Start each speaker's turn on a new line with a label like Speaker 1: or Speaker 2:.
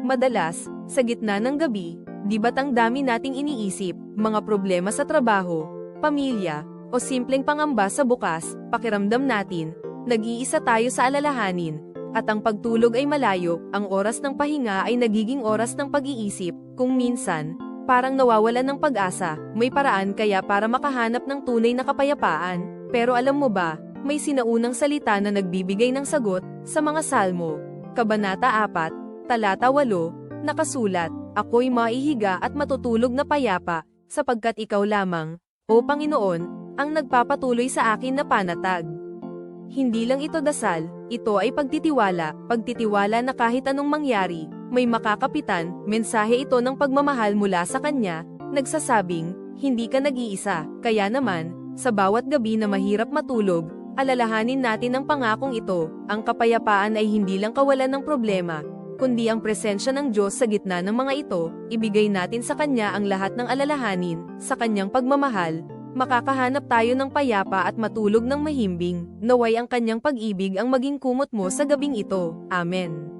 Speaker 1: Madalas, sa gitna ng gabi, di ba't ang dami nating iniisip, mga problema sa trabaho, pamilya, o simpleng pangamba sa bukas, pakiramdam natin, nag-iisa tayo sa alalahanin, at ang pagtulog ay malayo, ang oras ng pahinga ay nagiging oras ng pag-iisip, kung minsan, parang nawawalan ng pag-asa, may paraan kaya para makahanap ng tunay na kapayapaan, pero alam mo ba, may sinaunang salita na nagbibigay ng sagot, sa mga salmo, Kabanata 4, Talata 8, nakasulat, ako'y maihiga at matutulog na payapa, sapagkat ikaw lamang, o Panginoon, ang nagpapatuloy sa akin na panatag. Hindi lang ito dasal, ito ay pagtitiwala na kahit anong mangyari, may makakapitan, mensahe ito ng pagmamahal mula sa Kanya, nagsasabing, hindi ka nag-iisa, kaya naman, sa bawat gabi na mahirap matulog, alalahanin natin ang pangakong ito, ang kapayapaan ay hindi lang kawalan ng problema, kundi ang presensya ng Diyos sa gitna ng mga ito, ibigay natin sa Kanya ang lahat ng alalahanin, sa Kanyang pagmamahal, makakahanap tayo ng payapa at matulog ng mahimbing, naway ang Kanyang pag-ibig ang maging kumot mo sa gabing ito. Amen.